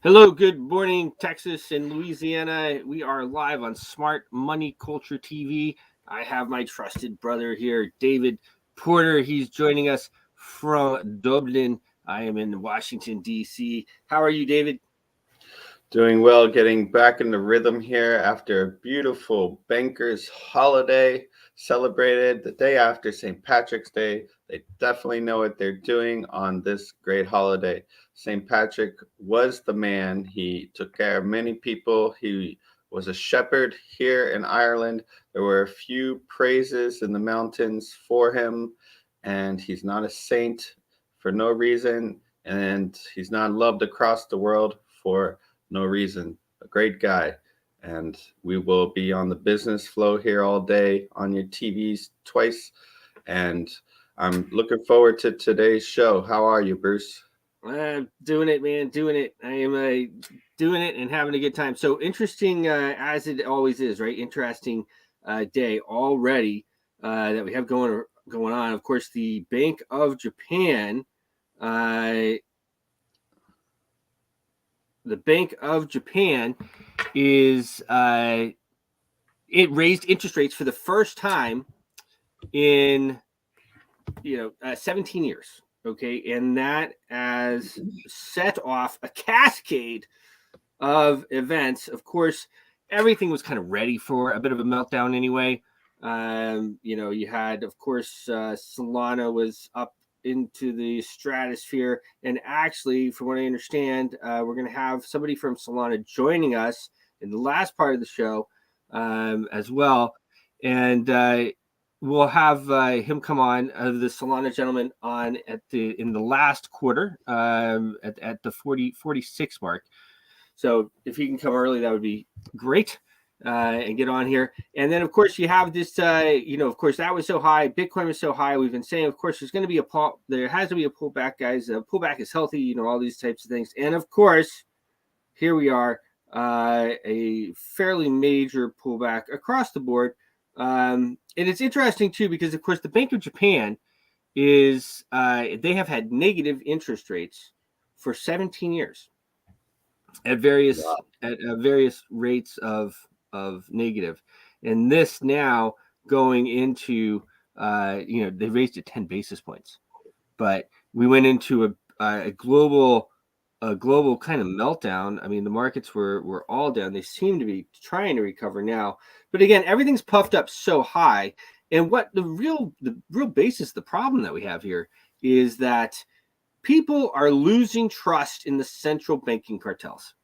Hello, good morning, Texas and Louisiana. We are live on Smart Money Culture TV. I have my trusted brother here, David Porter. He's joining us from Dublin. I am in Washington, D.C. How are you, David? Doing well, getting back in the rhythm here after a beautiful bankers holiday celebrated the day after St. Patrick's Day. They definitely know what they're doing on this great holiday. St. Patrick was the man. He took care of many people. He was a shepherd here in Ireland. There were a few praises in the mountains for him, and he's not a saint for no reason, and he's not loved across the world for no reason. A great guy. And we will be on the business flow here all day on your TVs twice. And I'm looking forward to today's show. How are you, Bruce? Doing it, man. Doing it. I am doing it and having a good time. So interesting, as it always is, right? Interesting day already that we have going on. Of course, the Bank of Japan. The Bank of Japan is it raised interest rates for the first time in 17 years. Okay, and that has set off a cascade of events. Of course, everything was kind of ready for a bit of a meltdown anyway. You had, of course, Solana was up into the stratosphere, and actually, from what I understand, we're going to have somebody from Solana joining us in the last part of the show as well, and we'll have him come on, the Solana gentleman, on in the last quarter at the 46 mark. So if he can come early, that would be great. And get on here. And then, of course, you have this, of course, that was so high. Bitcoin was so high. We've been saying, of course, there's going to be there has to be a pullback, guys. Pullback is healthy, all these types of things. And, of course, here we are, a fairly major pullback across the board. And it's interesting, too, because, of course, the Bank of Japan is, they have had negative interest rates for 17 years at various rates of negative, and this now going into they raised it 10 basis points, but we went into a global kind of meltdown. I mean, the markets were all down. They seem to be trying to recover now, but again, everything's puffed up so high. And what the real basis, the problem that we have here is that people are losing trust in the central banking cartels.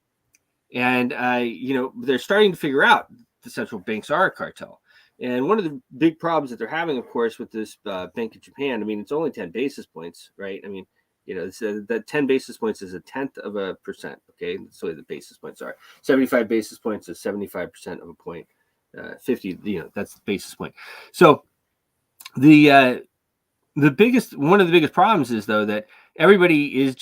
And, they're starting to figure out the central banks are a cartel. And one of the big problems that they're having, of course, with this Bank of Japan, I mean, it's only 10 basis points, right? I mean, that 10 basis points is 0.1%. Okay. That's the way the basis points are. 75 basis points is 75% of a point. 50, that's the basis point. So one of the biggest problems is, though, that everybody is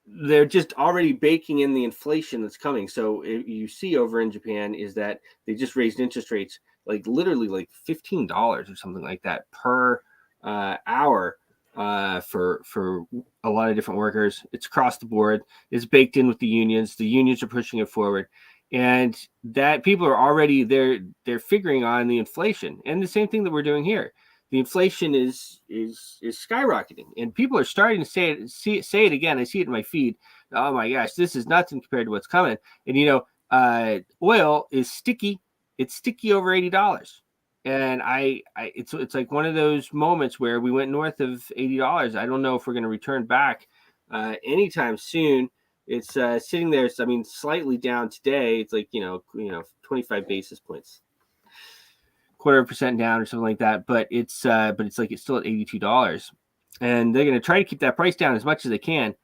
they're just already baking in the inflation that's coming. So you see over in Japan is that they just raised interest rates like literally like $15 or something like that per hour for a lot of different workers. It's across the board. It's baked in with the unions. The unions are pushing it forward, and that people are already they're figuring on the inflation, and the same thing that we're doing here. The inflation is skyrocketing, and people are starting to say it again. I see it in my feed. Oh my gosh, this is nothing compared to what's coming. And oil is sticky. It's sticky over $80, and it's like one of those moments where we went north of $80. I don't know if we're going to return back anytime soon. It's sitting there. I mean, slightly down today. It's like 25 basis points. 0.25% down or something like that, but it's still at $82, and they're going to try to keep that price down as much as they can.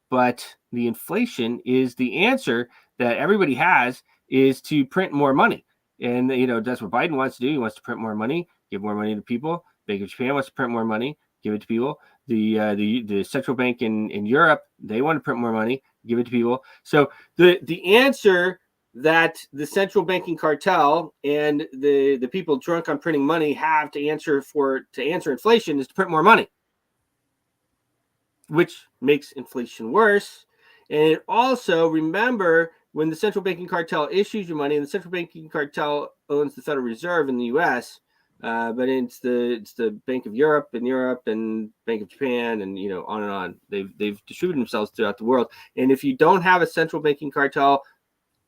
But the inflation is the answer that everybody has, is to print more money, and that's what Biden wants to do. He wants to print more money, give more money to people. Bank of Japan wants to print more money, give it to people. The central bank in Europe, they want to print more money, give it to people. So the answer that the central banking cartel and the people drunk on printing money have to answer inflation is to print more money, which makes inflation worse. And it also, remember, when the central banking cartel issues you money, and the central banking cartel owns the Federal Reserve in the U.S., but it's the Bank of Europe and Bank of Japan and on and on. They've distributed themselves throughout the world. And if you don't have a central banking cartel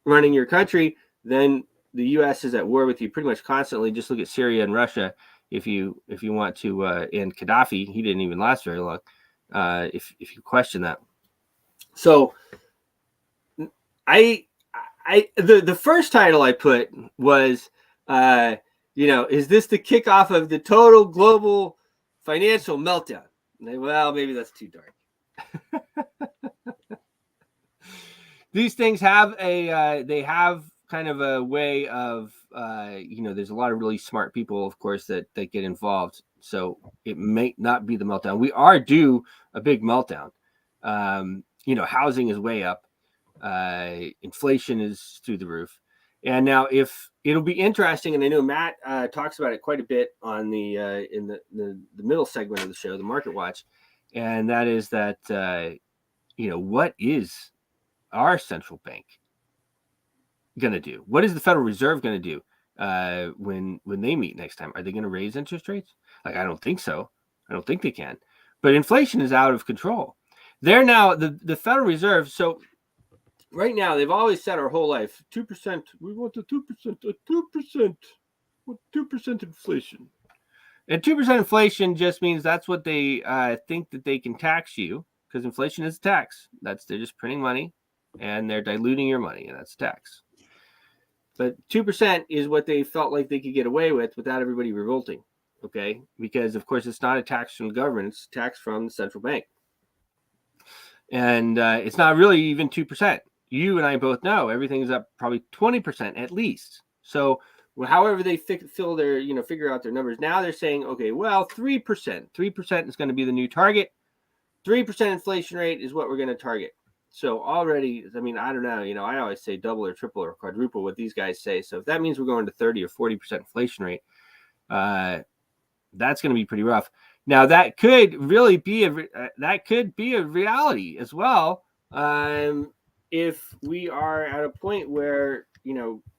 running your country, then the U.S. is at war with you pretty much constantly. Just look at Syria and Russia. If you want to, and Gaddafi, he didn't even last very long. If you question that, so the first title I put was, is this the kickoff of the total global financial meltdown? Well, maybe that's too dark. These things have they have kind of a way of, there's a lot of really smart people, of course, that get involved. So it may not be the meltdown. We are due a big meltdown. Housing is way up. Inflation is through the roof. And now if it'll be interesting, and I know Matt talks about it quite a bit on the in the middle segment of the show, the Market Watch, and that is that, what is our central bank going to do? What is the Federal Reserve going to do when they meet next time? Are they going to raise interest rates? I don't think so. I don't think they can. But inflation is out of control. They're now the Federal Reserve. So right now, they've always said our whole life, 2%. We want a 2%, 2% inflation. And 2% inflation just means that's what they think that they can tax you, because inflation is a tax. They're just printing money, and they're diluting your money, and that's tax. But 2% is what they felt like they could get away with without everybody revolting, okay? Because, of course, it's not a tax from the government. It's a tax from the central bank. And it's not really even 2%. You and I both know everything's up probably 20% at least. So however they figure out their numbers, now they're saying, okay, well, 3%. 3% is going to be the new target. 3% inflation rate is what we're going to target. So already, I don't know, I always say double or triple or quadruple what these guys say. So if that means we're going to 30 or 40% inflation rate, that's going to be pretty rough. Now that could really be a reality as well. If we are at a point where,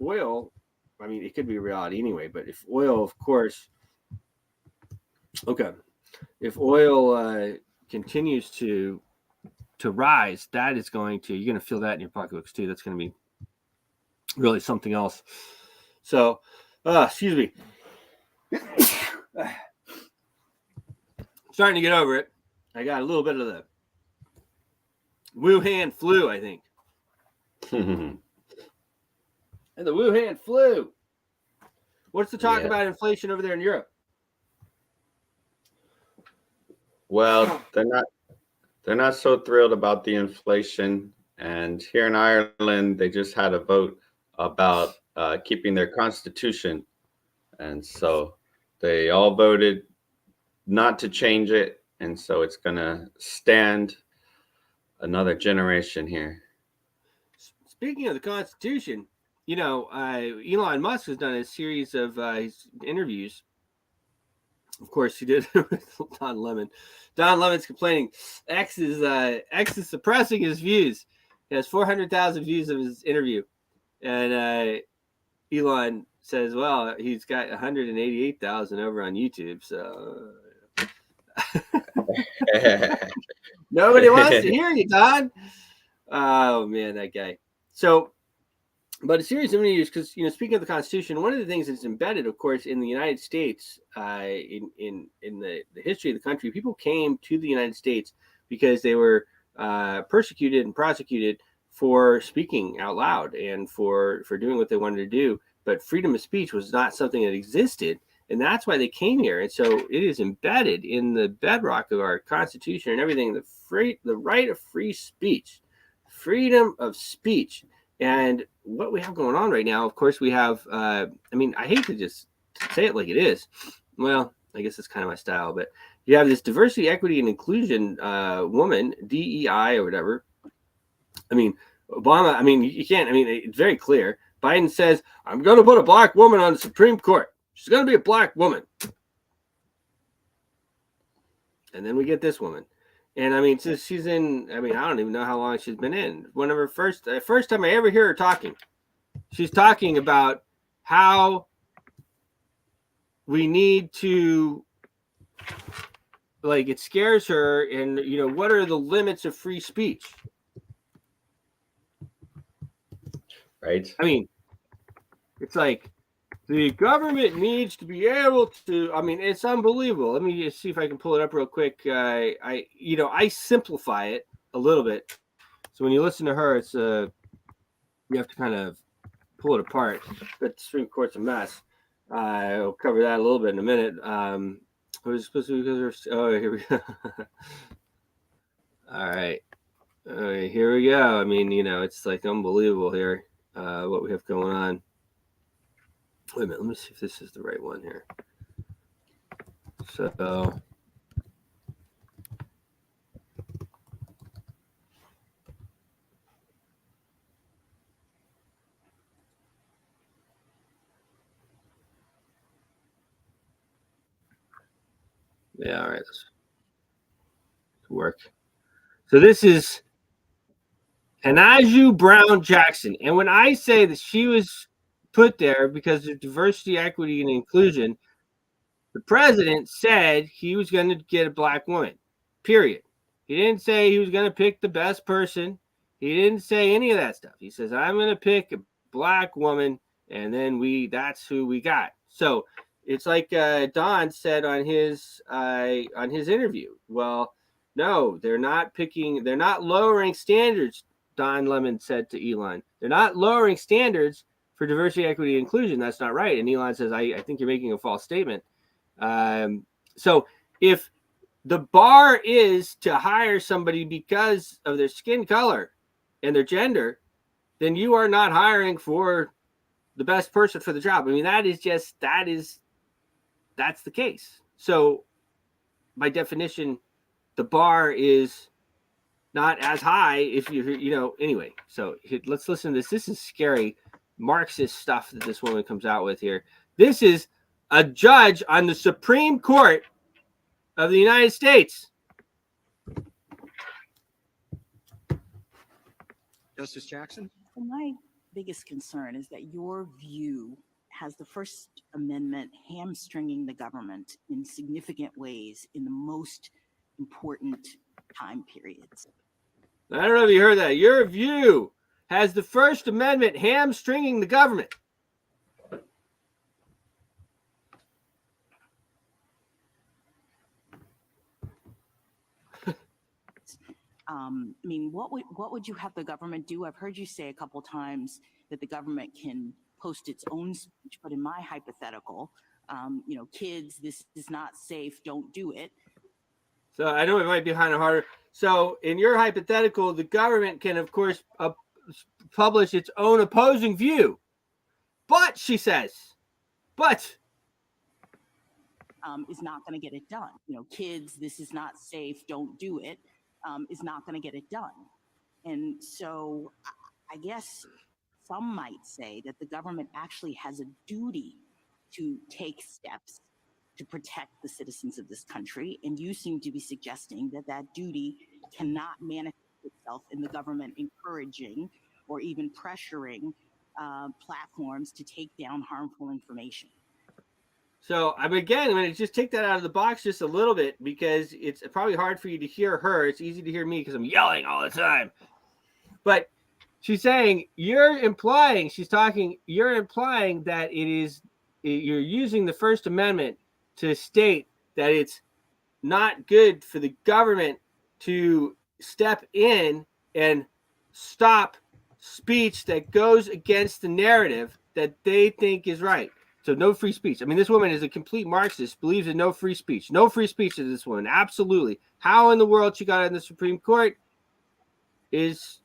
oil, it could be a reality anyway, but if oil, of course, okay, if oil continues to rise, that is you're going to feel that in your pocketbooks too. That's going to be really something else. So, excuse me. Starting to get over it. I got a little bit of the Wuhan flu, I think. And the Wuhan flu. What's the talk about inflation over there in Europe? Well, they're not so thrilled about the inflation. And here in Ireland, they just had a vote about keeping their constitution. And so they all voted not to change it. And so it's going to stand another generation here. Speaking of the Constitution, Elon Musk has done a series of his interviews. Of course, he did with Don Lemon. Don Lemon's complaining X is suppressing his views. He has 400,000 views of his interview, and Elon says, "Well, he's got 188,000 over on YouTube." So nobody wants to hear you, Don. Oh man, that guy. So, but a series of interviews, because speaking of the Constitution, one of the things that's embedded, of course, in the United States, in the history of the country, people came to the United States because they were persecuted and prosecuted for speaking out loud and for doing what they wanted to do. But freedom of speech was not something that existed, and that's why they came here. And so it is embedded in the bedrock of our Constitution and everything: the right of free speech, freedom of speech. And what we have going on right now, of course, we have, I hate to just say it like it is. Well, I guess it's kind of my style, but you have this diversity, equity, and inclusion woman, DEI or whatever. Obama, you can't, it's very clear. Biden says, I'm going to put a black woman on the Supreme Court. She's going to be a black woman. And then we get this woman. And I mean, since she's in, I mean, I don't even know how long she's been in. One of her first time I ever hear her talking, she's talking about how we need to, like, it scares her, and what are the limits of free speech? Right. I mean, it's like the government needs to be able to. I mean, it's unbelievable. Let me just see if I can pull it up real quick. I simplify it a little bit. So when you listen to her, it's you have to kind of pull it apart. But the Supreme Court's a mess. I'll cover that a little bit in a minute. It was supposed to be because here we go. All right. Here we go. I mean, it's like unbelievable here what we have going on. Wait a minute. Let me see if this is the right one here. So. Yeah, all right. Let's work. So this is Anaju Brown Jackson. And when I say that she was put there because of diversity, equity, and inclusion, the president said he was going to get a black woman, period. He didn't say he was going to pick the best person. He didn't say any of that stuff. He says, I'm going to pick a black woman, and then that's who we got. So it's like Don said on his interview. Well, no, they're not lowering standards, Don Lemon said to Elon. They're not lowering standards for diversity, equity, and inclusion. That's not right. And Elon says, I think you're making a false statement. So if the bar is to hire somebody because of their skin color and their gender, then you are not hiring for the best person for the job. I mean, that's the case. So by definition, the bar is not as high if anyway. So let's listen to this. This is scary Marxist stuff that this woman comes out with here. This is a judge on the Supreme Court of the United States. Justice Jackson? Well, my biggest concern is that your view has the First Amendment hamstringing the government in significant ways in the most important time periods. I don't know if you heard that. Your view has the First Amendment hamstringing the government. I mean, what would you have the government do? I've heard you say a couple times that the government can post its own speech, but in my hypothetical, kids, this is not safe, don't do it. So I know it might be kind of harder. So in your hypothetical, the government can, of course, publish its own opposing view. But, she says, is not going to get it done. Kids, this is not safe, don't do it. Is not going to get it done. And so I guess some might say that the government actually has a duty to take steps to protect the citizens of this country. And you seem to be suggesting that that duty cannot manifest itself in the government encouraging or even pressuring platforms to take down harmful information. So I'm going to just take that out of the box just a little bit because it's probably hard for you to hear her. It's easy to hear me because I'm yelling all the time. But she's saying you're implying that you're using the First Amendment to state that it's not good for the government to step in and stop speech that goes against the narrative that they think is right. So no free speech. I mean, this woman is a complete Marxist, believes in no free speech. No free speech to this woman. Absolutely. How in the world she got in the Supreme Court is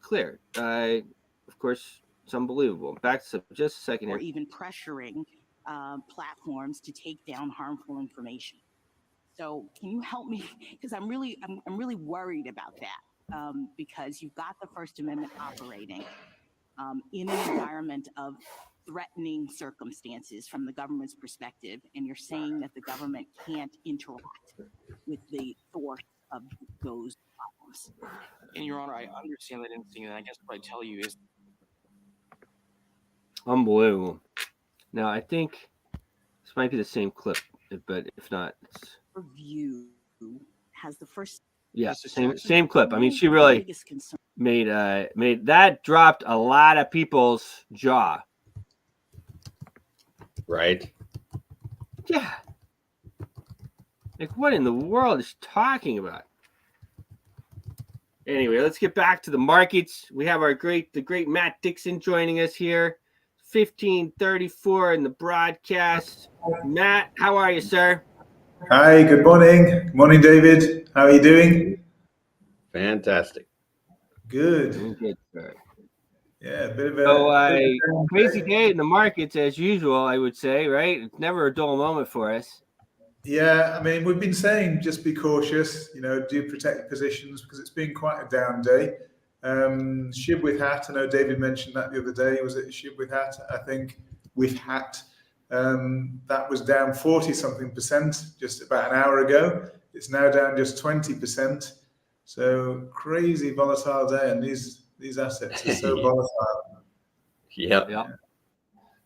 clear. Of course, it's unbelievable. Back to just a second here. Or even pressuring platforms to take down harmful information. So can you help me? Because I'm really worried about that because you've got the First Amendment operating in an environment of threatening circumstances from the government's perspective, and you're saying that the government can't interact with the source of those problems. And Your Honor, I understand that instinct, and I guess what I tell you is Unbelievable. Now, I think this might be the same clip, but if not, it's Review has the first yeah, Justice same Jackson? clip. I mean, she the really biggest concern. made that dropped a lot of people's jaw. Right. Yeah. Like, what in the world is she talking about? Anyway, let's get back to the markets. We have the great Matt Dixon joining us here. 15:34 in the broadcast. Matt, how are you, sir? Hi, good morning. Good morning, David. How are you doing? Fantastic. Good. Doing good, sir. Yeah, a bit of So, a crazy day in the markets as usual, I would say, right? It's never a dull moment for us. Yeah, I mean, we've been saying just be cautious, do protect your positions because it's been quite a down day. Shib with hat, I know David mentioned that the other day. Was it Shib with hat? I think with hat. That was down 40 something percent just about an hour ago. It's now down just 20%. So crazy volatile day, and these assets are so volatile. Yep. Yeah.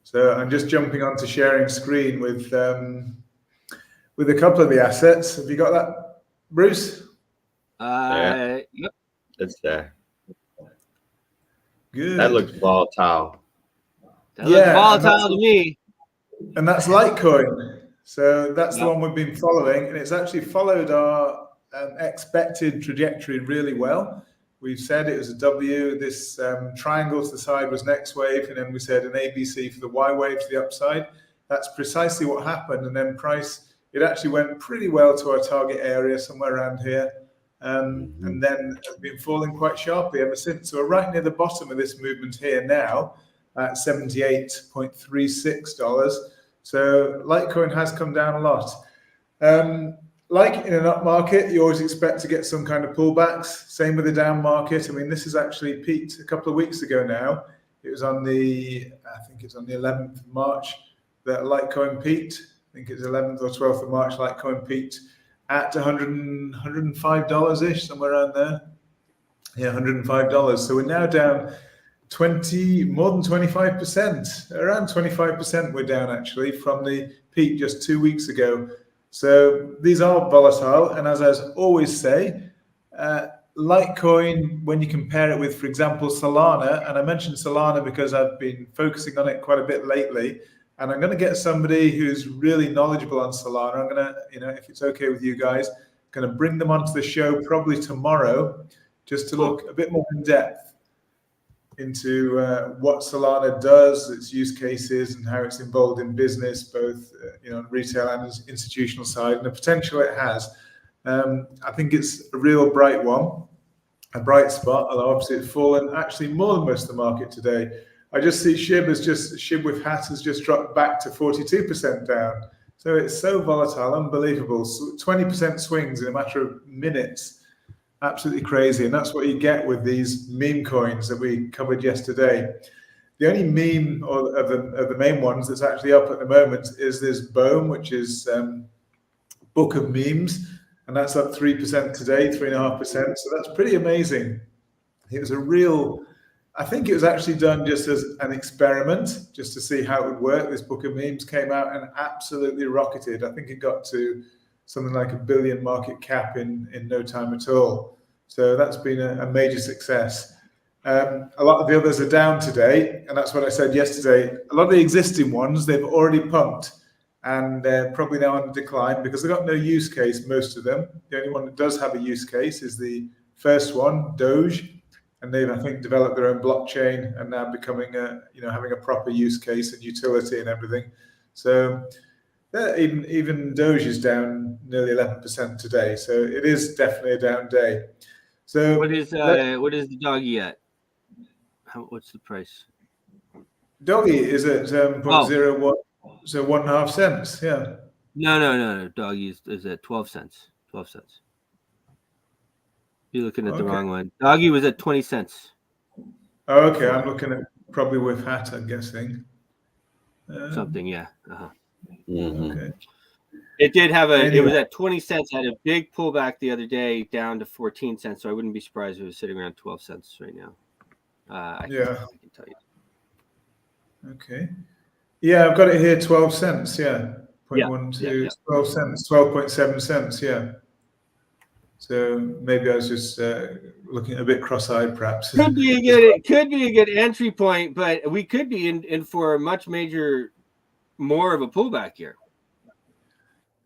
So I'm just jumping onto sharing screen with a couple of the assets. Have you got that, Bruce? Yep. It's there. Good. That looks volatile. That looks Yeah, volatile to me. And that's Litecoin. So that's Yep. the one we've been following, and it's actually followed our expected trajectory really well. We've said it was a W. This triangle to the side was next wave, and then we said an ABC for the Y wave to the upside. That's precisely what happened. And then price, it actually went pretty well to our target area, somewhere around here. And then has been falling quite sharply ever since. So we're right near the bottom of this movement here now at $78.36. So Litecoin has come down a lot. Like in an up market, you always expect to get some kind of pullbacks. Same with the down market. I mean, this has actually peaked a couple of weeks ago now. It was on the 11th of March that Litecoin peaked. I think it's 11th or 12th of March, Litecoin peaked at $105-ish, somewhere around there. Yeah, $105. So we're now down more than 25%. Around 25% we're down actually from the peak just 2 weeks ago. So these are volatile, and as I always say, Litecoin, when you compare it with, for example, Solana, and I mentioned Solana because I've been focusing on it quite a bit lately, and I'm going to get somebody who's really knowledgeable on Solana. I'm going to, if it's okay with you guys, going to bring them onto the show probably tomorrow, just to look a bit more in depth into what Solana does, its use cases, and how it's involved in business, both on retail and institutional side, and the potential it has. I think it's a real bright one, a bright spot, although obviously it's fallen actually more than most of the market today. I just see Shib with hat has just dropped back to 42% down. So it's so volatile, unbelievable. 20% swings in a matter of minutes. Absolutely crazy, and that's what you get with these meme coins that we covered yesterday. The only meme of the main ones that's actually up at the moment is this BOEM, which is Book of Memes, and that's up 3% today, 3.5%. So that's pretty amazing. It was I think it was actually done just as an experiment, just to see how it would work. This Book of Memes came out and absolutely rocketed. I think it got to something like $1 billion market cap in no time at all. So that's been a major success. A lot of the others are down today, and that's what I said yesterday. A lot of the existing ones, they've already pumped, and they're probably now on decline because they've got no use case, most of them. The only one that does have a use case is the first one, Doge, and they've, I think, developed their own blockchain and now becoming having a proper use case and utility and everything. So yeah, even Doge is down nearly 11% today, so it is definitely a down day. So what is the doggy at? What's the price? Doggy is at 0.01, so 1.5 cents. Yeah. No. Doggy is at 12 cents. 12 cents. You're looking at the wrong one. Doggy was at 20 cents. Oh, okay, I'm looking at probably with hat, I'm guessing. Something, yeah. Uh-huh. Mm-hmm. Okay. It did have it Anyway. was at 20 cents, had a big pullback the other day down to 14 cents. So I wouldn't be surprised if it was sitting around 12 cents right now. I can tell you. Okay. Yeah, I've got it here, 12 cents. Yeah. 0.12, yeah. 12 cents, 12.7 cents. Yeah. So maybe I was just looking a bit cross-eyed, perhaps. Could be a good entry point, but we could be in for a much more of a pullback here.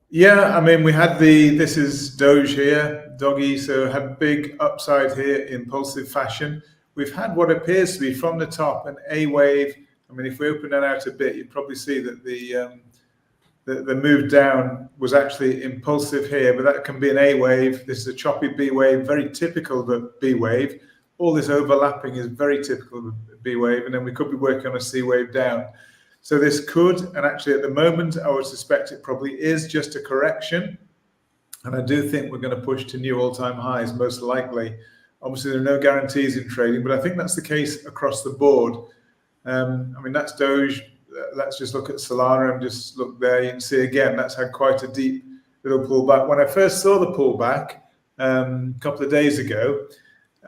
Yeah, I mean, we had this is Doge here, doggy, so had big upside here, impulsive fashion. We've had what appears to be from the top an A wave. I mean, if we open that out a bit, you'd probably see that the move down was actually impulsive here, but that can be an A wave. This is a choppy B wave, very typical of a B wave. All this overlapping is very typical of a B wave, and then we could be working on a C wave down. So this could, and actually at the moment, I would suspect it probably is just a correction. And I do think we're going to push to new all-time highs, most likely. Obviously, there are no guarantees in trading, but I think that's the case across the board. I mean, that's Doge. Let's just look at Solana and just look there. You can see again, that's had quite a deep little pullback. When I first saw the pullback a couple of days ago,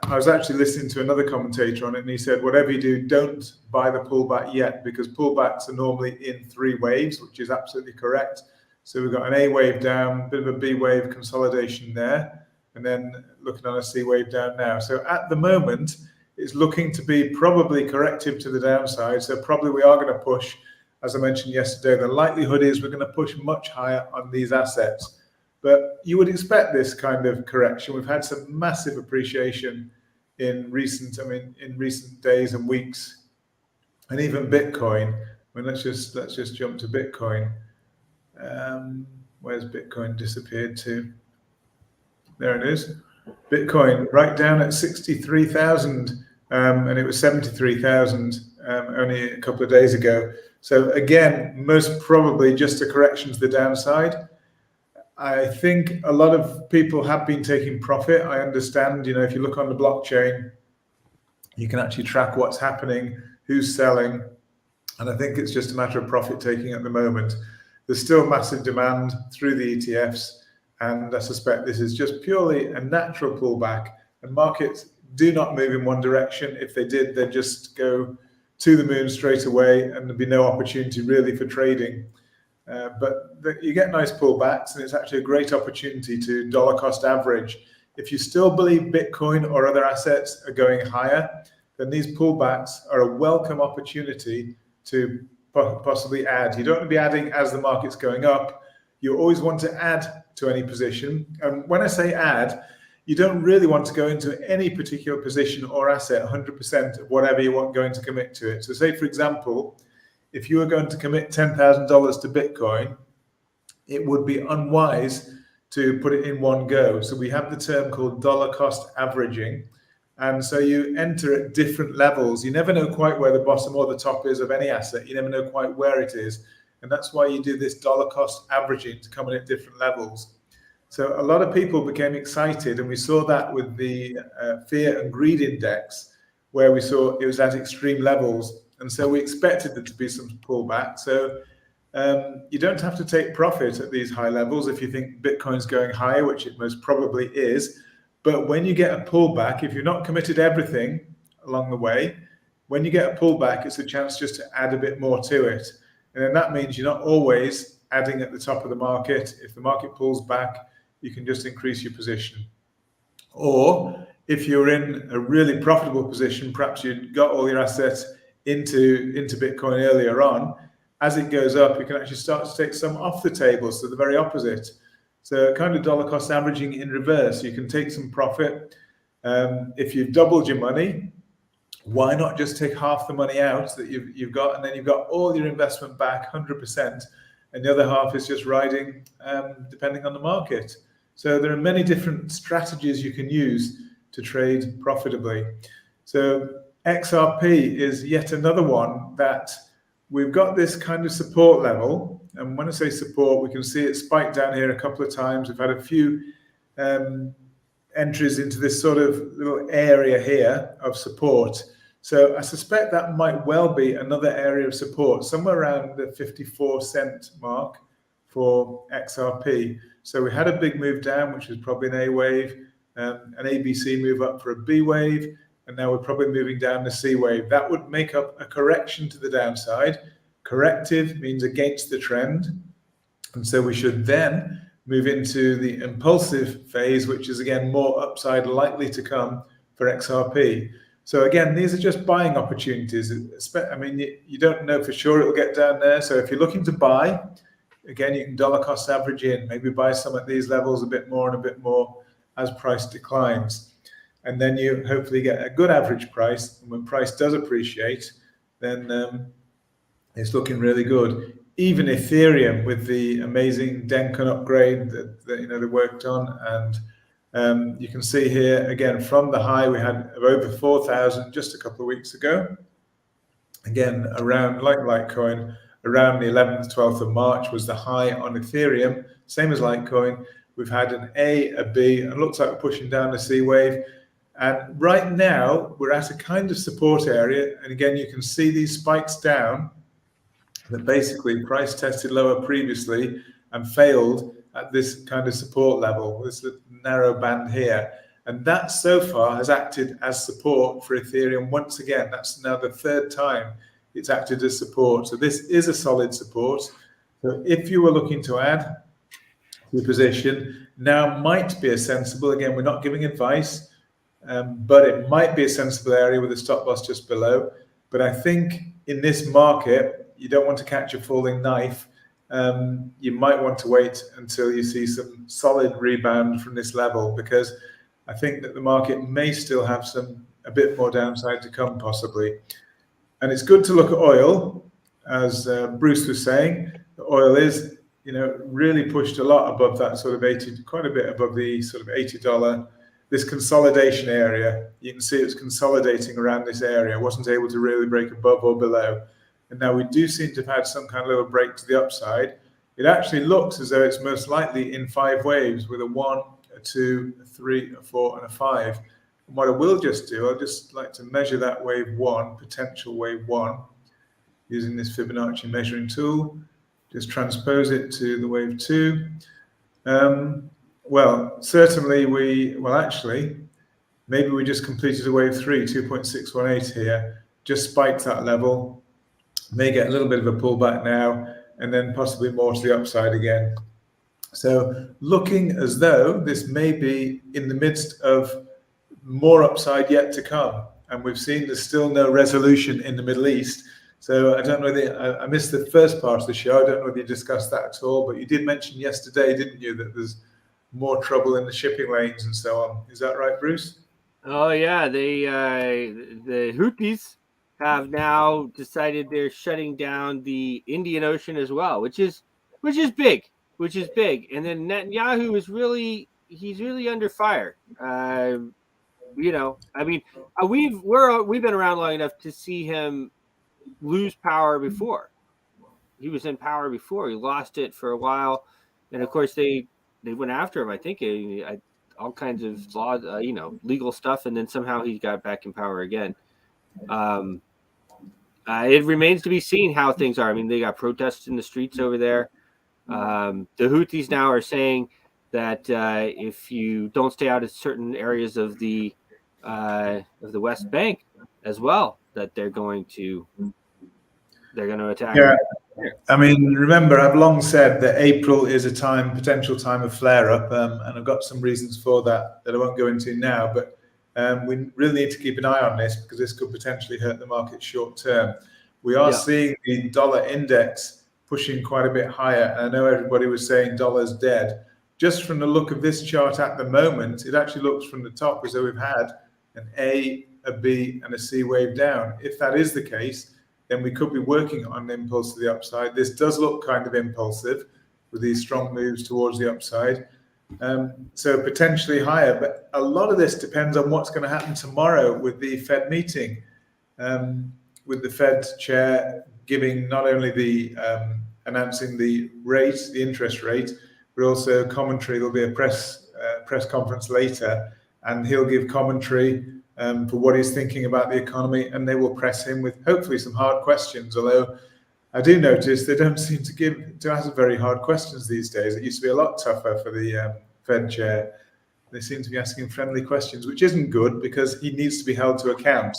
I was actually listening to another commentator on it, and he said, whatever you do, don't buy the pullback yet, because pullbacks are normally in 3 waves, which is absolutely correct. So we've got an A wave down, bit of a B wave consolidation there, and then looking on a C wave down now. So at the moment, it's looking to be probably corrective to the downside. So probably we are going to push, as I mentioned yesterday, the likelihood is we're going to push much higher on these assets. But you would expect this kind of correction. We've had some massive appreciation in recent days and weeks, and even Bitcoin. I mean, let's just jump to Bitcoin. Where's Bitcoin disappeared to? There it is. Bitcoin right down at 63,000, and it was 73,000 only a couple of days ago. So again, most probably just a correction to the downside. I think a lot of people have been taking profit. I understand, if you look on the blockchain, you can actually track what's happening, who's selling, and I think it's just a matter of profit taking at the moment. There's still massive demand through the ETFs, and I suspect this is just purely a natural pullback, and markets do not move in one direction. If they did, they'd just go to the moon straight away, and there'd be no opportunity really for trading. But you get nice pullbacks, and it's actually a great opportunity to dollar cost average. If you still believe Bitcoin or other assets are going higher, then these pullbacks are a welcome opportunity to possibly add. You don't want to be adding as the market's going up. You always want to add to any position. And when I say add, you don't really want to go into any particular position or asset 100% of whatever you want going to commit to it. So say, for example, if you were going to commit $10,000 to Bitcoin, it would be unwise to put it in one go. So we have the term called dollar cost averaging. And so you enter at different levels. You never know quite where the bottom or the top is of any asset. You never know quite where it is. And that's why you do this dollar cost averaging to come in at different levels. So a lot of people became excited, and we saw that with the fear and greed index, where we saw it was at extreme levels. And so we expected there to be some pullback. So you don't have to take profit at these high levels if you think Bitcoin's going higher, which it most probably is. But when you get a pullback, if you've not committed everything along the way, when you get a pullback, it's a chance just to add a bit more to it. And then that means you're not always adding at the top of the market. If the market pulls back, you can just increase your position. Or if you're in a really profitable position, perhaps you've got all your assets into Bitcoin earlier on, as it goes up, you can actually start to take some off the table, so the very opposite. So kind of dollar cost averaging in reverse. You can take some profit. If you've doubled your money, why not just take half the money out that you've got, and then you've got all your investment back 100%, and the other half is just riding depending on the market. So there are many different strategies you can use to trade profitably. So XRP is yet another one that we've got this kind of support level. And when I say support, we can see it spiked down here a couple of times. We've had a few entries into this sort of little area here of support. So I suspect that might well be another area of support, somewhere around the 54 cent mark, for XRP. So we had a big move down, which was probably an A wave, an ABC move up for a B wave, and now we're probably moving down the C wave. That would make up a correction to the downside. Corrective means against the trend. And so we should then move into the impulsive phase, which is again more upside likely to come for XRP. So again, these are just buying opportunities. I mean, you don't know for sure it'll get down there. So if you're looking to buy, again, you can dollar cost average in, maybe buy some at these levels a bit more and a bit more as price declines. And then you hopefully get a good average price. And when price does appreciate, then it's looking really good. Even Ethereum with the amazing Denken upgrade that they worked on, and you can see here again from the high we had of over 4,000 just a couple of weeks ago. Again, around like Litecoin, around the 11th, 12th of March was the high on Ethereum, same as Litecoin. We've had an A, a B, and looks like we're pushing down the C wave. And right now we're at a kind of support area, and again you can see these spikes down that basically price tested lower previously and failed at this kind of support level, this narrow band here. And that so far has acted as support for Ethereum once again. That's now the third time it's acted as support. So this is a solid support. So if you were looking to add to the position, now might be a sensible, again, we're not giving advice, but it might be a sensible area with a stop loss just below. But I think in this market, you don't want to catch a falling knife. You might want to wait until you see some solid rebound from this level, because I think that the market may still have a bit more downside to come possibly. And it's good to look at oil, as Bruce was saying. The oil is, really pushed a lot above that sort of 80, quite a bit above the sort of $80. This consolidation area, you can see it's consolidating around this area. Wasn't able to really break above or below. And now we do seem to have had some kind of little break to the upside. It actually looks as though it's most likely in 5 waves with a 1, a 2, a 3, a 4, and a 5. And what I will just do, I'll just like to measure that wave 1, potential wave 1, using this Fibonacci measuring tool. Just transpose it to the wave 2. Well, certainly actually, maybe we just completed a wave 3, 2.618 here, just spiked that level. May get a little bit of a pullback now, and then possibly more to the upside again. So looking as though this may be in the midst of more upside yet to come. And we've seen there's still no resolution in the Middle East. So I don't know whether I missed the first part of the show. I don't know whether you discussed that at all, but you did mention yesterday, didn't you, that there's more trouble in the shipping lanes and so on. Is that right, Bruce? Oh yeah, the Houthis have now decided they're shutting down the Indian Ocean as well, which is big. And then Netanyahu is really under fire. I mean, we've been around long enough to see him lose power before. He was in power before. He lost it for a while, and of course they went after him. I think all kinds of law, legal stuff, and then somehow he got back in power again. It remains to be seen how things are. I mean, they got protests in the streets over there. The Houthis now are saying that if you don't stay out of certain areas of the West Bank as well, that they're going to attack. Yeah. I mean, remember, I've long said that April is a potential time of flare-up, and I've got some reasons for that I won't go into now, but we really need to keep an eye on this because this could potentially hurt the market short term. We are seeing the dollar index pushing quite a bit higher. I know everybody was saying dollar's dead. Just from the look of this chart at the moment, it actually looks from the top as though we've had an A, a B, and a C wave down. If that is the case, then we could be working on an impulse to the upside. This does look kind of impulsive with these strong moves towards the upside. So potentially higher, but a lot of this depends on what's going to happen tomorrow with the Fed meeting, with the Fed chair giving not only the announcing the rate, the interest rate, but also commentary. There'll be a press conference later, and he'll give commentary for what he's thinking about the economy, and they will press him with hopefully some hard questions. Although I do notice they don't seem to ask very hard questions these days. It used to be a lot tougher for the Fed chair. They seem to be asking friendly questions, which isn't good because he needs to be held to account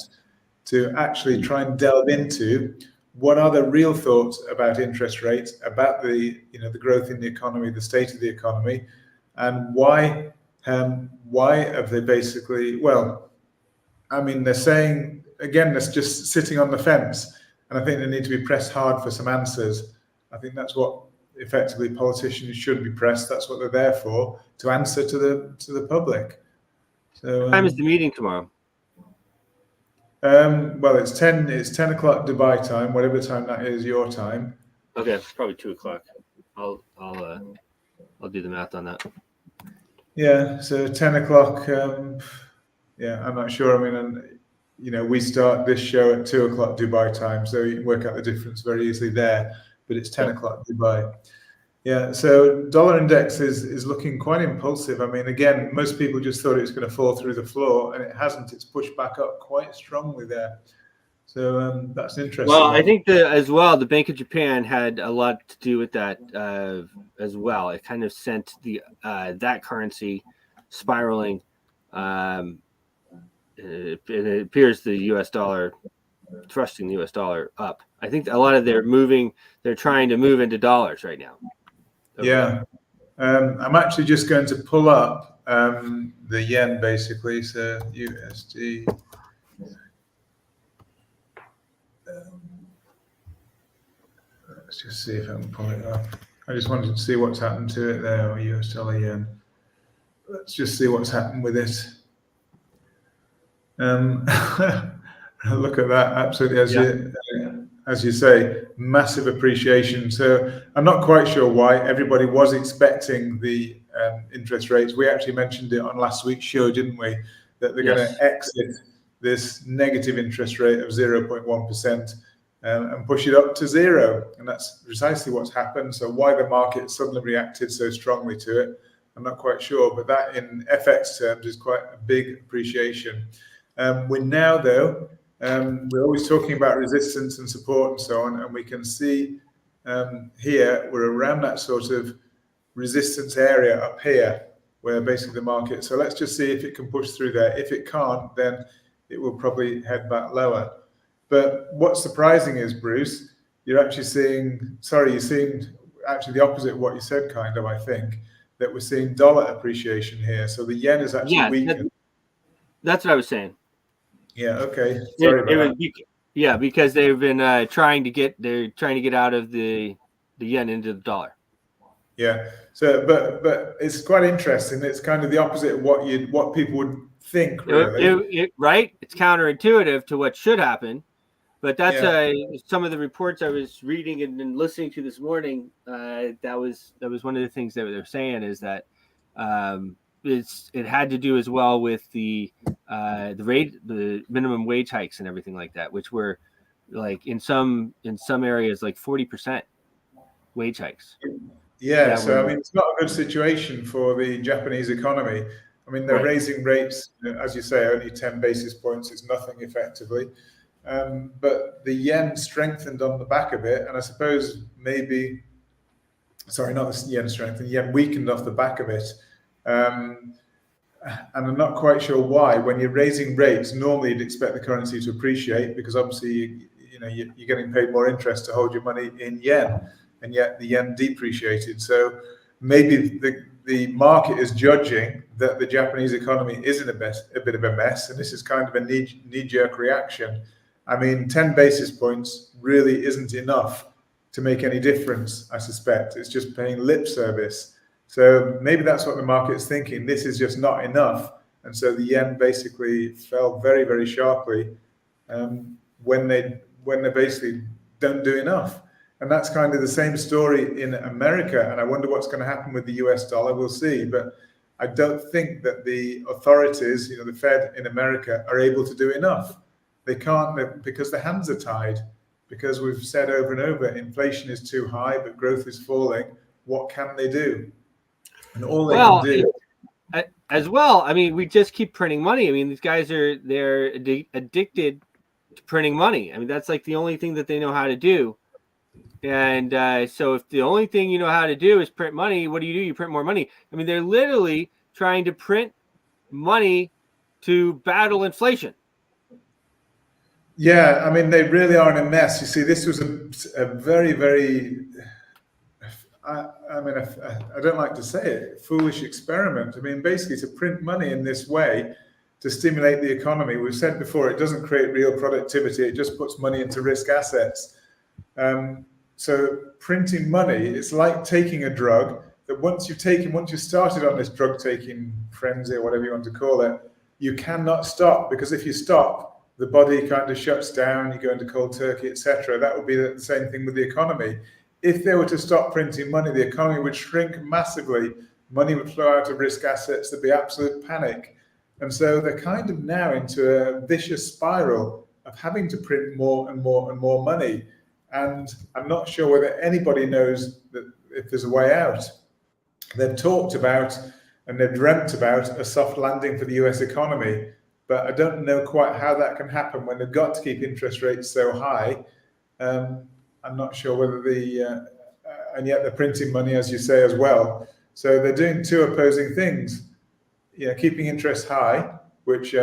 to actually try and delve into what are the real thoughts about interest rates, about the growth in the economy, the state of the economy, and why have they basically, well, I mean, they're saying, again, that's just sitting on the fence. And I think they need to be pressed hard for some answers. I think that's what effectively politicians should be pressed. That's what they're there for, to answer to the public. So What time is the meeting tomorrow? well, it's 10 o'clock Dubai time, whatever time that is your time. Okay, it's probably 2:00. I'll do the math on that. Yeah, so 10 o'clock. Yeah, I'm not sure. I mean, we start this show at 2 o'clock Dubai time, so you can work out the difference very easily there. But it's 10 o'clock Dubai. Yeah, so dollar index is looking quite impulsive. I mean, again, most people just thought it was going to fall through the floor, and it hasn't. It's pushed back up quite strongly there. So that's interesting. Well, I think as well, the Bank of Japan had a lot to do with that as well. It kind of sent the that currency spiraling. It appears the U.S. dollar thrusting the U.S. dollar up. I think a lot of they're trying to move into dollars right now. Okay. Yeah, I'm actually just going to pull up the yen basically. So USD. Let's just see if I can pull it up. I just wanted to see what's happened to it there, or US dollar yen. Let's just see what's happened with it. Look at that, absolutely, as you say, massive appreciation. So I'm not quite sure why. Everybody was expecting the interest rates. We actually mentioned it on last week's show, didn't we? That they're going to exit this negative interest rate of 0.1% and push it up to zero. And that's precisely what's happened. So why the market suddenly reacted so strongly to it, I'm not quite sure. But that in FX terms is quite a big appreciation. We're now, though, we're always talking about resistance and support and so on, and we can see here we're around that sort of resistance area up here, where basically the market. So let's just see if it can push through there. If it can't, then it will probably head back lower. But what's surprising is, Bruce, you're seeing actually the opposite of what you said, kind of, I think, that we're seeing dollar appreciation here. So the yen is actually weakened. That's what I was saying. Yeah. Okay. Sorry about that. Because they've been trying to get out of the yen into the dollar. Yeah. So, but it's quite interesting. It's kind of the opposite of what people would think. Really. Right? It's counterintuitive to what should happen, but that's some of the reports I was reading and listening to this morning. That was one of the things that they're saying is that it had to do as well with the minimum wage hikes and everything like that, which were like in some areas like 40% wage hikes. Yeah, so I mean, it's not a good situation for the Japanese economy. I mean, they're raising rates, as you say, only 10 basis points. It's nothing effectively. But the yen strengthened on the back of it. And I suppose maybe, sorry, not the yen strengthened, the yen weakened off the back of it. And I'm not quite sure why. When you're raising rates, normally you'd expect the currency to appreciate because obviously, you're getting paid more interest to hold your money in yen. And yet the yen depreciated. So maybe the market is judging that the Japanese economy is in a bit of a mess, and this is kind of a knee-jerk reaction. I mean, 10 basis points really isn't enough to make any difference, I suspect. It's just paying lip service. So maybe that's what the market's thinking. This is just not enough. And so the yen basically fell very, very sharply when they basically don't do enough. And that's kind of the same story in America. And I wonder what's going to happen with the US dollar. We'll see. But I don't think that the authorities, the Fed in America, are able to do enough. They can't because the hands are tied. Because we've said over and over, inflation is too high, but growth is falling. What can they do? And all they can do. As well, I mean, we just keep printing money. I mean, these guys they're addicted to printing money. I mean, that's like the only thing that they know how to do. And so if the only thing you know how to do is print money, what do? You print more money. I mean, they're literally trying to print money to battle inflation. Yeah, I mean, they really are in a mess. You see, this was a very, very, I mean, I don't like to say it, foolish experiment. I mean, basically to print money in this way to stimulate the economy. We've said before, it doesn't create real productivity. It just puts money into risk assets. So printing money, it's like taking a drug that once you've started on this drug taking frenzy or whatever you want to call it, you cannot stop, because if you stop, the body kind of shuts down, you go into cold turkey, etc. That would be the same thing with the economy. If they were to stop printing money, the economy would shrink massively. Money would flow out of risk assets. There'd be absolute panic. And so they're kind of now into a vicious spiral of having to print more and more and more money. And I'm not sure whether anybody knows that if there's a way out. They've talked about and they've dreamt about a soft landing for the US economy, but I don't know quite how that can happen when they've got to keep interest rates so high. I'm not sure whether and yet they're printing money, as you say, as well. So they're doing two opposing things. Keeping interest high, which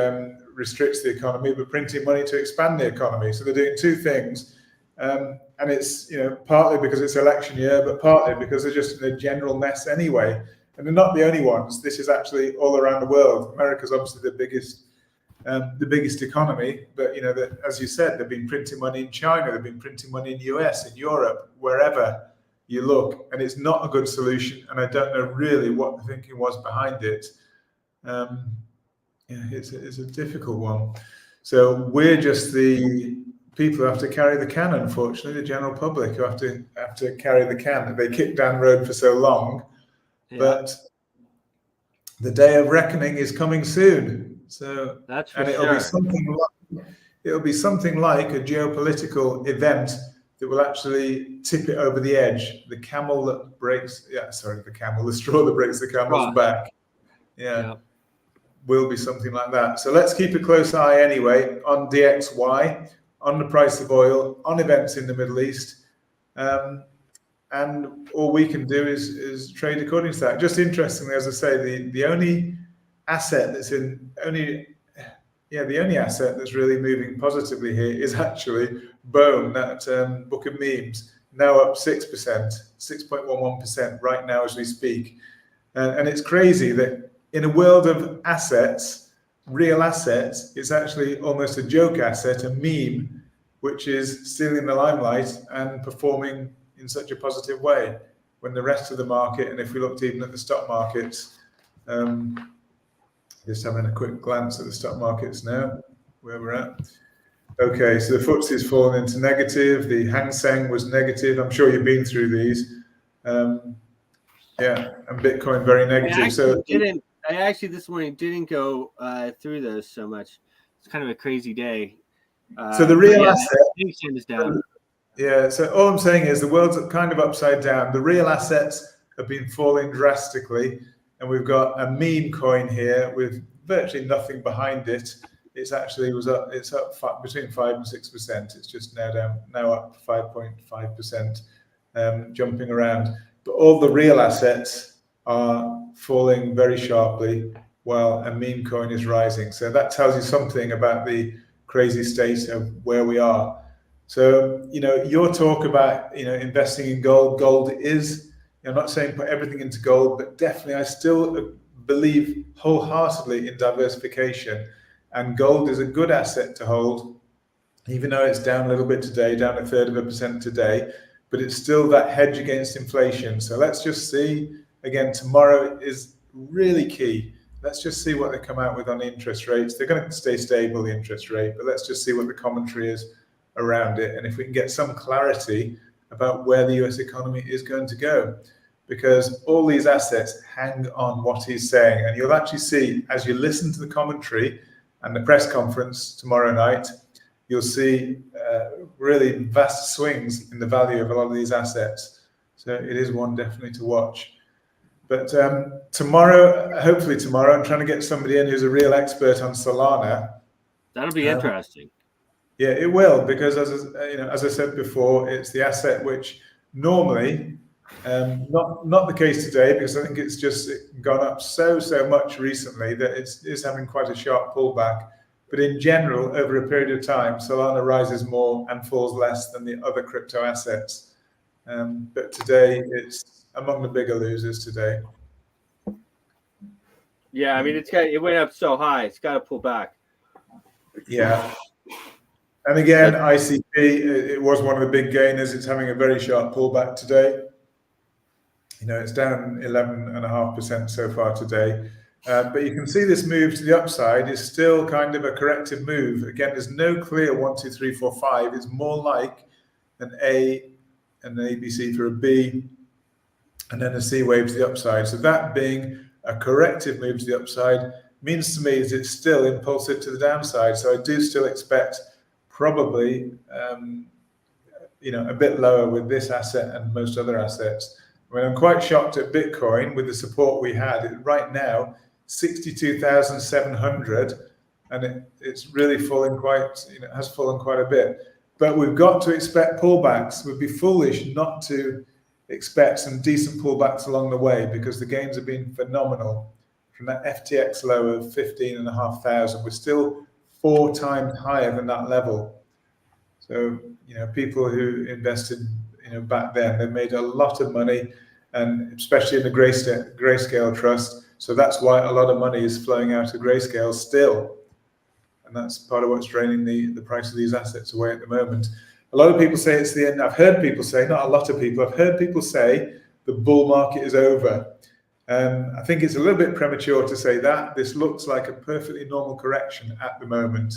restricts the economy, but printing money to expand the economy. So they're doing two things. And it's partly because it's election year, but partly because they're just in a general mess anyway. And they're not the only ones. This is actually all around the world. America's obviously the biggest economy, but as you said, they've been printing money in China, they've been printing money in the US, in Europe, wherever you look, and it's not a good solution. And I don't know really what the thinking was behind it. It's a difficult one. So we're just the people who have to carry the can, unfortunately, the general public who have to carry the can. They kicked down the road for so long, but the day of reckoning is coming soon. So that's for it'll sure. be something like a geopolitical event that will actually tip it over the edge. The straw that breaks the camel's back. Yeah. Will be something like that. So let's keep a close eye anyway on DXY, on the price of oil, on events in the Middle East. And all we can do is trade according to that. Just interestingly, as I say, the only asset that's the only asset that's really moving positively here is actually BONE, that book of memes, now up 6%, 6.11% right now as we speak. And it's crazy that in a world of assets, real assets, it's actually almost a joke asset, a meme, which is stealing the limelight and performing in such a positive way, when the rest of the market, and if we looked even at the stock markets, just having a quick glance at the stock markets now, where we're at. Okay, so the FTSE's fallen into negative, the Hang Seng was negative. I'm sure you've been through these. And Bitcoin very negative. I actually this morning didn't go through those so much. It's kind of a crazy day. So the real asset is down. Yeah, so all I'm saying is the world's kind of upside down. The real assets have been falling drastically, and we've got a meme coin here with virtually nothing behind it. It's actually it's up between 5 and 6%. It's just now up 5.5%, jumping around. But all the real assets are falling very sharply, while a meme coin is rising. So that tells you something about the crazy state of where we are. So, your talk about, investing in gold is, I'm not saying put everything into gold, but definitely I still believe wholeheartedly in diversification. And gold is a good asset to hold, even though it's down a little bit today, down 1/3% today, but it's still that hedge against inflation. So let's just see, again, tomorrow is really key. Let's just see what they come out with on interest rates. They're going to stay stable, the interest rate, but let's just see what the commentary is around it. And if we can get some clarity about where the US economy is going to go, because all these assets hang on what he's saying. And you'll actually see, as you listen to the commentary and the press conference tomorrow night, you'll see really vast swings in the value of a lot of these assets. So it is one definitely to watch. But hopefully tomorrow, I'm trying to get somebody in who's a real expert on Solana. That'll be interesting. Yeah, it will, because as I said before, it's the asset which normally, not the case today, because I think it's just gone up so much recently that it's having quite a sharp pullback. But in general, over a period of time, Solana rises more and falls less than the other crypto assets. But today, it's among the bigger losers today. Yeah, I mean, it went up so high, it's got to pull back. Yeah. And again, ICP, it was one of the big gainers. It's having a very sharp pullback today. It's down 11.5% so far today. But you can see this move to the upside is still kind of a corrective move. Again, there's no clear 1, 2, 3, 4, 5. It's more like an A and an ABC for a B, and then a C wave to the upside. So that being a corrective move to the upside means to me is it's still impulsive to the downside. So I do still expect probably a bit lower with this asset and most other assets. I mean, I'm quite shocked at Bitcoin with the support we had. Right now, 62,700, and it's really falling has fallen quite a bit. But we've got to expect pullbacks. We'd be foolish not to expect some decent pullbacks along the way, because the gains have been phenomenal. From that FTX low of 15,500, we're still 4 times higher than that level. So, people who invested, back then, they made a lot of money, and especially in the Grayscale Trust. So that's why a lot of money is flowing out of Grayscale still. And that's part of what's draining the price of these assets away at the moment. A lot of people say it's the end. I've heard people say, not a lot of people, I've heard people say the bull market is over. I think it's a little bit premature to say that. This looks like a perfectly normal correction at the moment.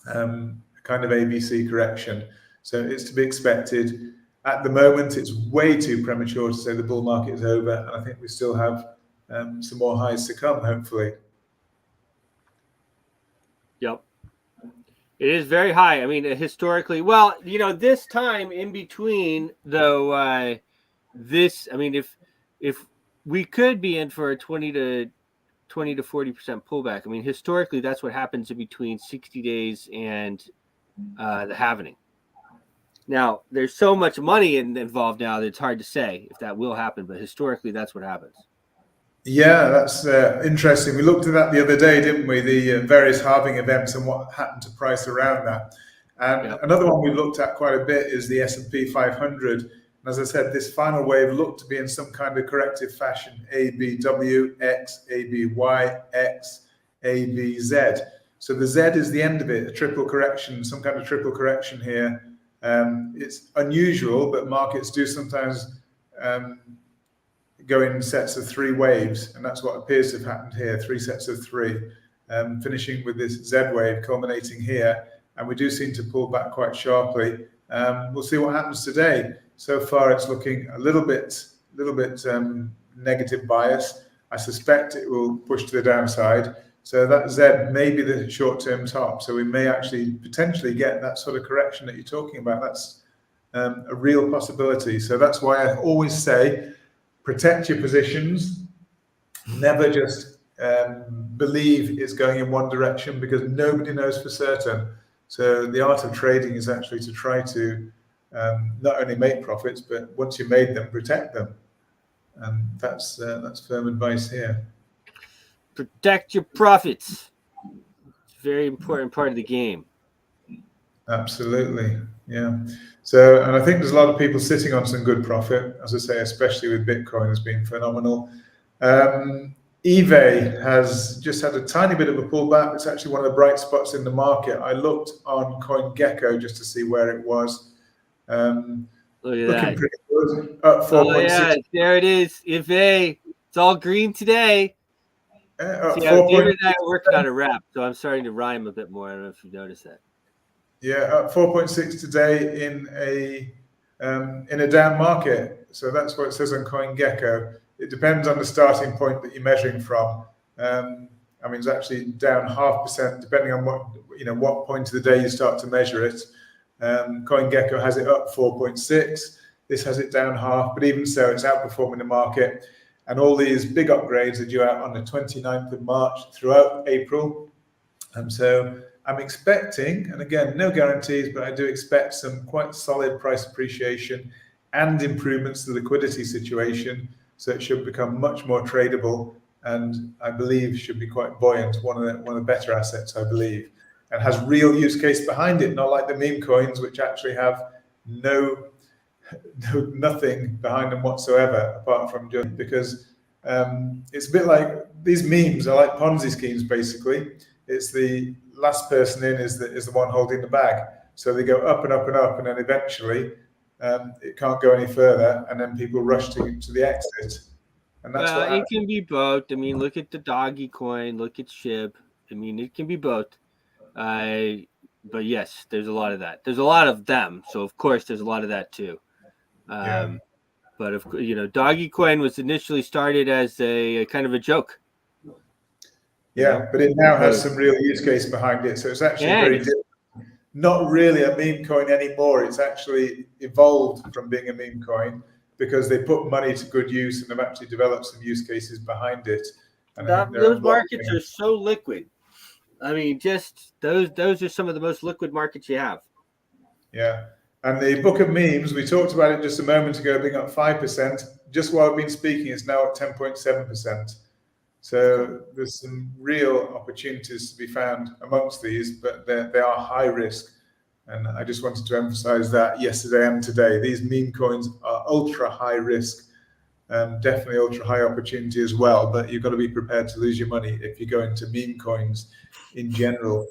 Kind of ABC correction. So it's to be expected. At the moment, it's way too premature to say the bull market is over. And I think we still have some more highs to come, hopefully. Yep. It is very high. I mean, historically, well, this time in between, though, I mean, if we could be in for a 20 to 40% pullback, I mean, historically, that's what happens in between 60 days and the halvening. Now, there's so much money involved now that it's hard to say if that will happen, but historically, that's what happens. Yeah, that's interesting. We looked at that the other day, didn't we? The various halving events and what happened to price around that. And Another one we looked at quite a bit is the S&P 500. And as I said, this final wave looked to be in some kind of corrective fashion: ABW, X, ABY, X, ABZ. So the Z is the end of it, a triple correction, some kind of triple correction here. It's unusual, but markets do sometimes go in sets of 3 waves, and that's what appears to have happened here, 3 sets of 3, finishing with this Z wave culminating here, and we do seem to pull back quite sharply. We'll see what happens today. So far, it's looking a little bit negative bias. I suspect it will push to the downside. So that Z may be the short-term top. So we may actually potentially get that sort of correction that you're talking about. That's a real possibility. So that's why I always say, protect your positions. Never just believe it's going in one direction, because nobody knows for certain. So the art of trading is actually to try to not only make profits, but once you've made them, protect them. And that's firm advice here. Protect your profits. It's a very important part of the game. Absolutely. Yeah. So, and I think there's a lot of people sitting on some good profit, as I say, especially with Bitcoin has been phenomenal. eBay has just had a tiny bit of a pullback. It's actually one of the bright spots in the market. I looked on CoinGecko just to see where it was. Look at Looking that. pretty good. Up 4.6. Oh, yeah, there it is. eBay. It's all green today. Up See, 4. David and I are working on a rap, so I'm starting to rhyme a bit more. I don't know if you noticed that. Yeah, up 4.6 today in a down market. So that's what it says on CoinGecko. It depends on the starting point that you're measuring from. I mean, it's actually down 0.5%, depending on what point of the day you start to measure it. CoinGecko has it up 4.6. This has it down 0.5, but even so, it's outperforming the market. And all these big upgrades are due out on the 29th of March throughout April. So I'm expecting, and again, no guarantees, but I do expect some quite solid price appreciation and improvements to the liquidity situation. So it should become much more tradable, and I believe should be quite buoyant. One of the better assets, I believe, and has real use case behind it, not like the meme coins, which actually have nothing behind them whatsoever, apart from just because it's a bit like these memes are like Ponzi schemes. Basically, it's the last person in is the one holding the bag. So they go up and up and up, and then eventually it can't go any further, and then people rush to the exit. And that's what it can be both. I mean, look at the doggy coin, look at SHIB. I mean, it can be both. But yes, there's a lot of that. There's a lot of them, so of course there's a lot of that too. But of course, doggy coin was initially started as a kind of a joke. Yeah, but it now has some real use case behind it, so it's actually very different. Not really a meme coin anymore. It's actually evolved from being a meme coin because they put money to good use and have actually developed some use cases behind it. And those markets are so liquid. I mean, just those are some of the most liquid markets you have. Yeah. And the book of memes, we talked about it just a moment ago, being up 5%. Just while I've been speaking, it's now at 10.7%. So there's some real opportunities to be found amongst these, but they are high risk. And I just wanted to emphasize that yesterday and today. These meme coins are ultra high risk, definitely ultra high opportunity as well. But you've got to be prepared to lose your money if you go into meme coins in general.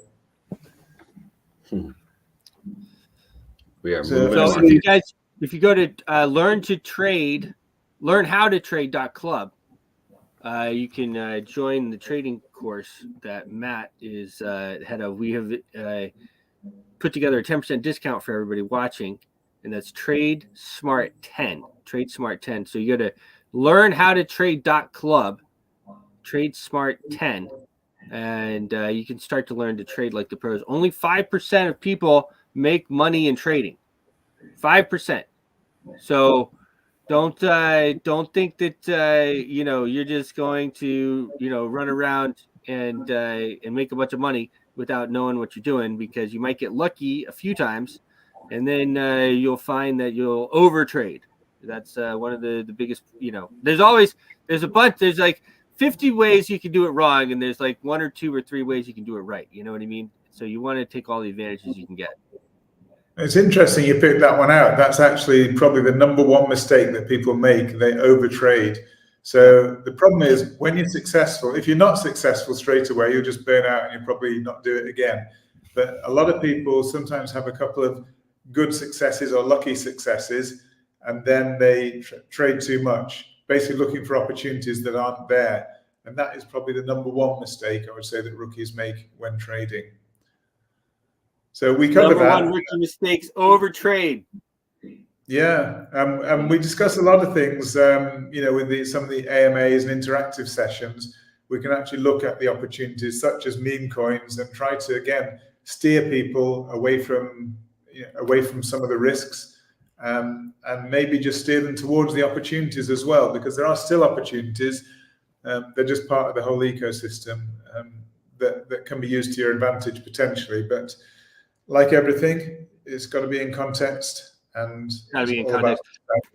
We are so moving on. if you go to learnhowtotrade.club, you can join the trading course that Matt is head of. We have put together a 10% discount for everybody watching, and that's Trade Smart 10. Trade Smart 10. So you go to learnhowtotrade.club, Trade Smart 10, and you can start to learn to trade like the pros. Only 5% of people make money in trading. 5%. So don't think that you're just going to run around and make a bunch of money without knowing what you're doing, because you might get lucky a few times, and then you'll find that you'll overtrade. That's one of the biggest. There's a bunch. There's like 50 ways you can do it wrong, and there's like 1 or 2 or 3 ways you can do it right. You know what I mean? So you want to take all the advantages you can get. It's interesting you picked that one out. That's actually probably the number one mistake that people make. They overtrade. So the problem is when you're successful, if you're not successful straight away, you'll just burn out and you'll probably not do it again. But a lot of people sometimes have a couple of good successes or lucky successes, and then they trade too much, basically looking for opportunities that aren't there. And that is probably the number one mistake I would say that rookies make when trading. So we cover Number that. one rookie mistakes: overtrade. Yeah, and we discuss a lot of things. With some of the AMAs and interactive sessions, we can actually look at the opportunities such as meme coins and try to again steer people away from some of the risks, and maybe just steer them towards the opportunities as well, because there are still opportunities. They're just part of the whole ecosystem that can be used to your advantage potentially, but. Like everything, it's got to be in context and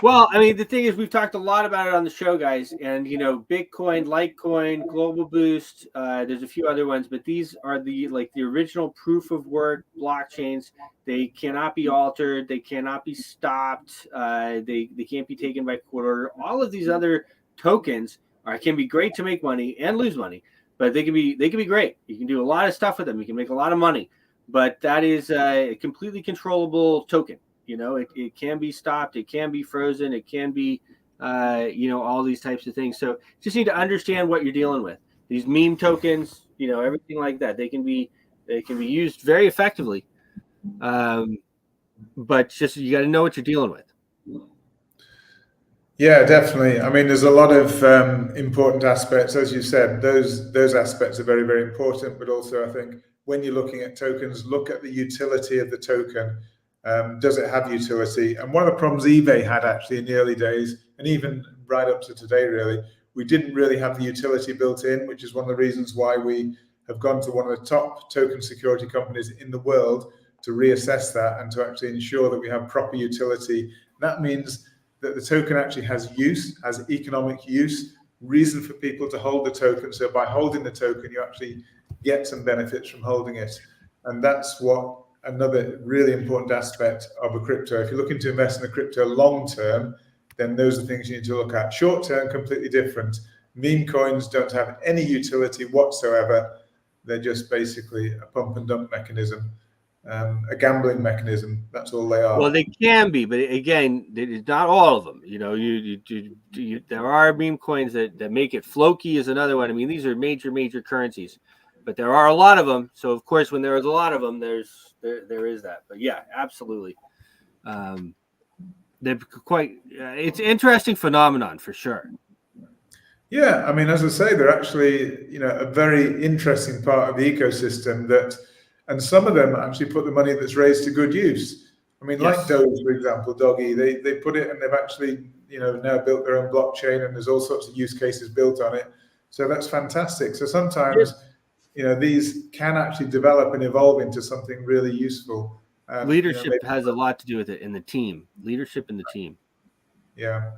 Well, I mean, the thing is, we've talked a lot about it on the show, guys, and Bitcoin, Litecoin, Global Boost. There's a few other ones, but these are the original proof of work blockchains. They cannot be altered. They cannot be stopped. They can't be taken by court order. All of these other tokens can be great to make money and lose money, but they can be great. You can do a lot of stuff with them. You can make a lot of money. But that is a completely controllable token. It can be stopped. It can be frozen. It can be, all these types of things. So just need to understand what you're dealing with. These meme tokens, everything like that. They can be used very effectively. But just you got to know what you're dealing with. Yeah, definitely. I mean, there's a lot of important aspects, as you said. Those aspects are very, very important. But also, I think when you're looking at tokens, look at the utility of the token. Does it have utility? And one of the problems eBay had actually in the early days, and even right up to today, really, we didn't really have the utility built in, which is one of the reasons why we have gone to one of the top token security companies in the world to reassess that and to actually ensure that we have proper utility. That means that the token actually has use, has economic use, reason for people to hold the token. So by holding the token, you actually get some benefits from holding it. And that's what another really important aspect of a crypto. If you're looking to invest in a crypto long term, then those are things you need to look at. Short term, completely different. Meme coins don't have any utility whatsoever. They're just basically a pump and dump mechanism, a gambling mechanism. That's all they are. Well, they can be, but again, it's not all of them. You know, there are meme coins that make it. Floki is another one. I mean, these are major currencies, but there are a lot of them. So of course, when there is a lot of them, there is that. But yeah, absolutely. They're quite. It's an interesting phenomenon for sure. Yeah, I mean, as I say, they're actually, you know, a very interesting part of the ecosystem that, and some of them actually put the money that's raised to good use. I mean, Yes. like Doge, for example, Doggy, they put it and they've actually, you know, now built their own blockchain and there's all sorts of use cases built on it. So that's fantastic. So sometimes, you know, these can actually develop and evolve into something really useful. Leadership You know, has a lot to do with it in the team. Leadership in the team. yeah.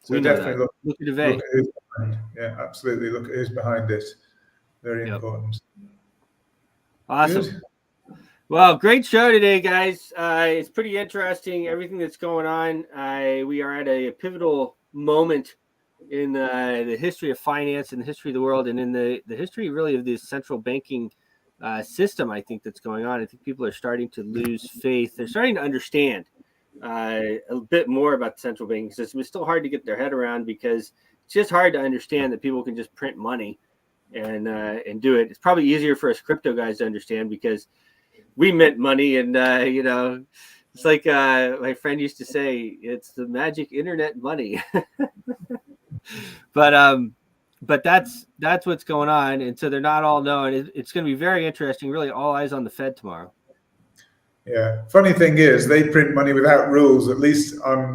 So We know definitely that. Look at look Ave. at who's behind. Yeah, absolutely. Look at who's behind it. Very important. Awesome. Good. Well, great show today, guys. It's pretty interesting, everything that's going on. We are at a pivotal moment in the history of finance and the history of the world, and in the history really of this central banking system, I think, that's going on. I think people are starting to lose faith. They're starting to understand a bit more about the central banking system. It's still hard to get their head around because it's just hard to understand that people can just print money and do it. It's probably easier for us crypto guys to understand because we mint money, and you know, it's like my friend used to say, it's the magic internet money. But that's what's going on, and so they're not all knowing. It's going to be very interesting. Really, all eyes on the Fed tomorrow. Yeah. Funny thing is, they print money without rules. At least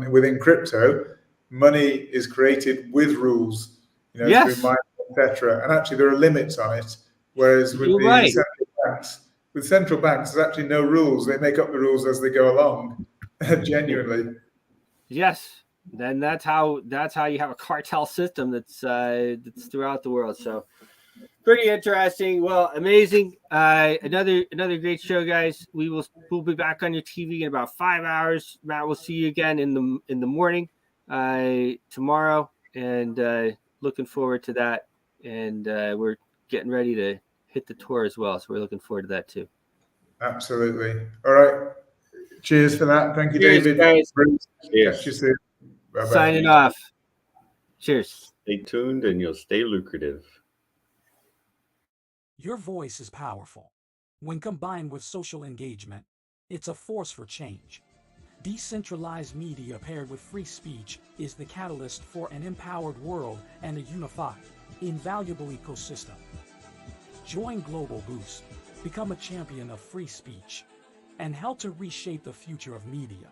within crypto, money is created with rules. You know, Yes. through mining, etc. And actually, there are limits on it. Whereas with You're the right. central banks, there's actually no rules. They make up the rules as they go along. Genuinely. Yes. Then that's how you have a cartel system that's throughout the world. So pretty interesting. Well, amazing. Another great show, guys. We'll be back on your TV in about 5 hours. Matt, we'll see you again in the morning tomorrow, and looking forward to that. And we're getting ready to hit the tour as well, so we're looking forward to that too. Absolutely. All right. Cheers for that. Thank you, Cheers, David. guys. Cheers. Catch you soon. Bye-bye. Signing off. Cheers. Stay tuned and you'll stay lucrative. Your voice is powerful. When combined with social engagement, it's a force for change. Decentralized media paired with free speech is the catalyst for an empowered world and a unified, invaluable ecosystem. Join Global Boost, become a champion of free speech, and help to reshape the future of media.